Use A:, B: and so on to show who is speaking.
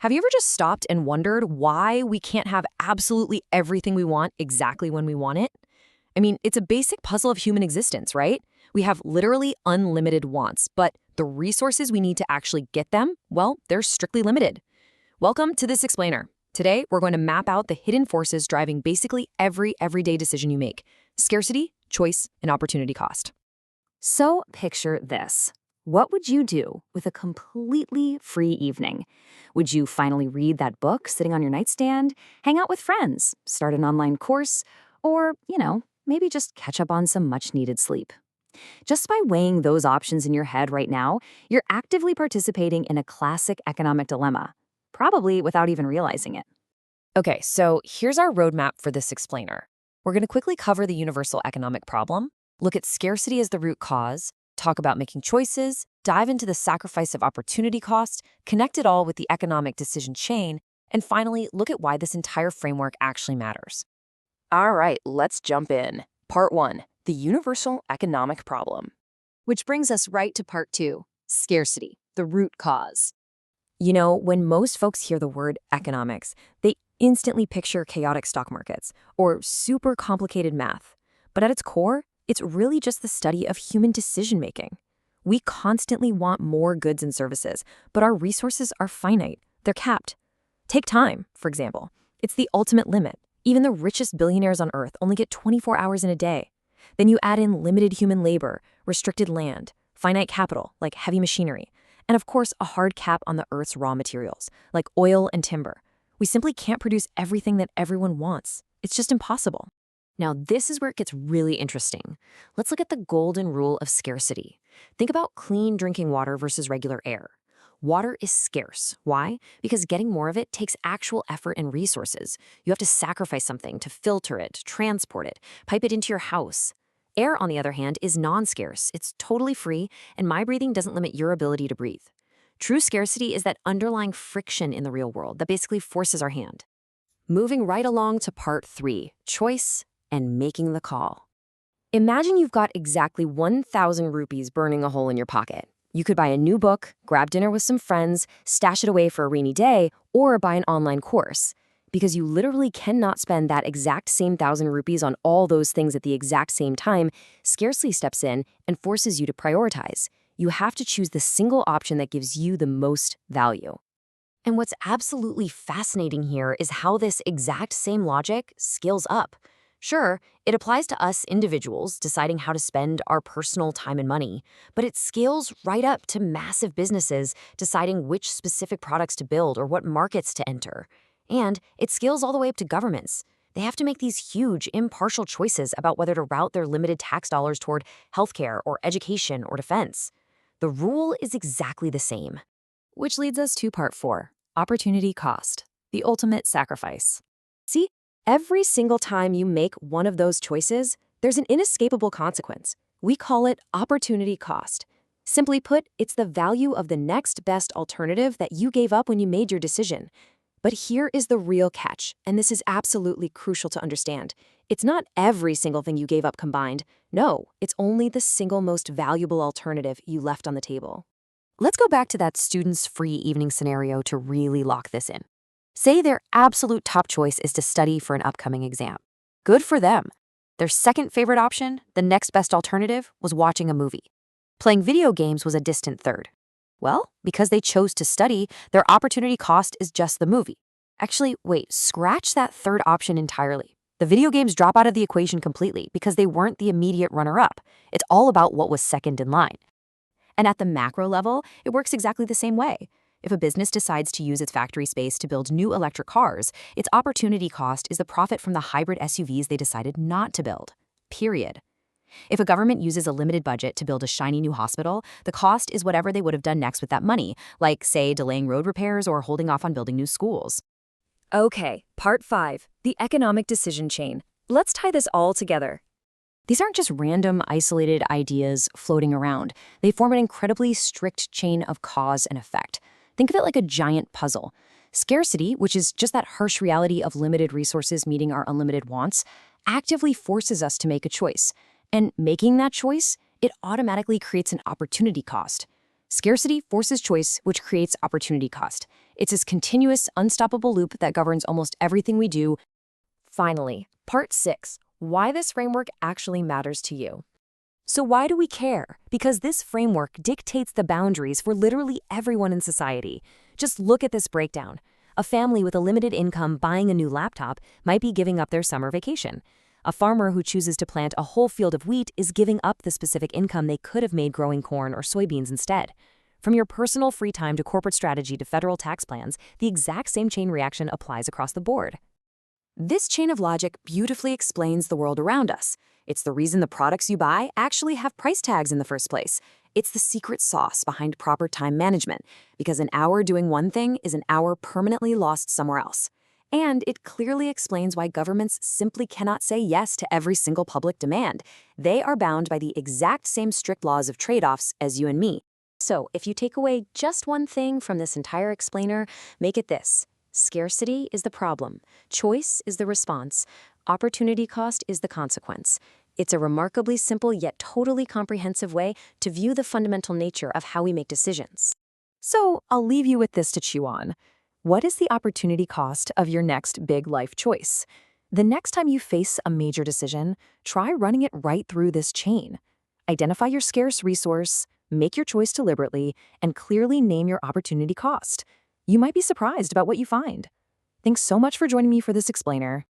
A: Have you ever just stopped and wondered why we can't have absolutely everything we want exactly when we want it? I mean, it's a basic puzzle of human existence, right? We have literally unlimited wants, but the resources we need to actually get them, well, they're strictly limited. Welcome to This Explainer. Today, we're going to map out the hidden forces driving basically every everyday decision you make: scarcity, choice, and opportunity cost.
B: So picture this. What would you do with a completely free evening? Would you finally read that book sitting on your nightstand, hang out with friends, start an online course, or, maybe just catch up on some much-needed sleep? Just by weighing those options in your head right now, you're actively participating in a classic economic dilemma, probably without even realizing it.
A: Okay, so here's our roadmap for This Explainer. We're going to quickly cover the universal economic problem, look at scarcity as the root cause, talk about making choices, dive into the sacrifice of opportunity cost, connect it all with the economic decision chain, and finally, look at why this entire framework actually matters. All right, let's jump in. Part 1, the universal economic problem.
B: Which brings us right to part 2, scarcity, the root cause.
A: You know, when most folks hear the word economics, they instantly picture chaotic stock markets or super complicated math. But at its core, it's really just the study of human decision-making. We constantly want more goods and services, but our resources are finite. They're capped. Take time, for example. It's the ultimate limit. Even the richest billionaires on Earth only get 24 hours in a day. Then you add in limited human labor, restricted land, finite capital, like heavy machinery, and of course, a hard cap on the Earth's raw materials, like oil and timber. We simply can't produce everything that everyone wants. It's just impossible. Now, this is where it gets really interesting. Let's look at the golden rule of scarcity. Think about clean drinking water versus regular air. Water is scarce. Why? Because getting more of it takes actual effort and resources. You have to sacrifice something to filter it, transport it, pipe it into your house. Air, on the other hand, is non-scarce. It's totally free, and my breathing doesn't limit your ability to breathe. True scarcity is that underlying friction in the real world that basically forces our hand. Moving right along to part 3, choice and making the call. Imagine you've got exactly 1,000 rupees burning a hole in your pocket. You could buy a new book, grab dinner with some friends, stash it away for a rainy day, or buy an online course. Because you literally cannot spend that exact same 1,000 rupees on all those things at the exact same time, scarcity steps in and forces you to prioritize. You have to choose the single option that gives you the most value. And what's absolutely fascinating here is how this exact same logic scales up. Sure, it applies to us individuals deciding how to spend our personal time and money, but it scales right up to massive businesses deciding which specific products to build or what markets to enter. And it scales all the way up to governments. They have to make these huge, impartial choices about whether to route their limited tax dollars toward healthcare or education or defense. The rule is exactly the same. Which leads us to part 4, opportunity cost, the ultimate sacrifice. See? Every single time you make one of those choices, there's an inescapable consequence. We call it opportunity cost. Simply put, it's the value of the next best alternative that you gave up when you made your decision. But here is the real catch, and this is absolutely crucial to understand. It's not every single thing you gave up combined. No, it's only the single most valuable alternative you left on the table. Let's go back to that student's free evening scenario to really lock this in. Say their absolute top choice is to study for an upcoming exam. Good for them. Their second favorite option, the next best alternative, was watching a movie. Playing video games was a distant third. Well, because they chose to study, their opportunity cost is just the movie. Actually, wait, scratch that third option entirely. The video games drop out of the equation completely because they weren't the immediate runner-up. It's all about what was second in line. And at the macro level, it works exactly the same way. If a business decides to use its factory space to build new electric cars, its opportunity cost is the profit from the hybrid SUVs they decided not to build. Period. If a government uses a limited budget to build a shiny new hospital, the cost is whatever they would have done next with that money, like, say, delaying road repairs or holding off on building new schools. Okay, part 5, the economic decision chain. Let's tie this all together. These aren't just random, isolated ideas floating around. They form an incredibly strict chain of cause and effect. Think of it like a giant puzzle. Scarcity, which is just that harsh reality of limited resources meeting our unlimited wants, actively forces us to make a choice. And making that choice, it automatically creates an opportunity cost. Scarcity forces choice, which creates opportunity cost. It's this continuous, unstoppable loop that governs almost everything we do. Finally, part 6, why this framework actually matters to you. So why do we care? Because this framework dictates the boundaries for literally everyone in society. Just look at this breakdown. A family with a limited income buying a new laptop might be giving up their summer vacation. A farmer who chooses to plant a whole field of wheat is giving up the specific income they could have made growing corn or soybeans instead. From your personal free time to corporate strategy to federal tax plans, the exact same chain reaction applies across the board. This chain of logic beautifully explains the world around us. It's the reason the products you buy actually have price tags in the first place. It's the secret sauce behind proper time management, because an hour doing one thing is an hour permanently lost somewhere else. And it clearly explains why governments simply cannot say yes to every single public demand. They are bound by the exact same strict laws of trade-offs as you and me. So, if you take away just one thing from this entire explainer, make it this. Scarcity is the problem. Choice is the response. Opportunity cost is the consequence. It's a remarkably simple yet totally comprehensive way to view the fundamental nature of how we make decisions. So, I'll leave you with this to chew on. What is the opportunity cost of your next big life choice? The next time you face a major decision, try running it right through this chain. Identify your scarce resource, make your choice deliberately, and clearly name your opportunity cost. You might be surprised about what you find. Thanks so much for joining me for this explainer.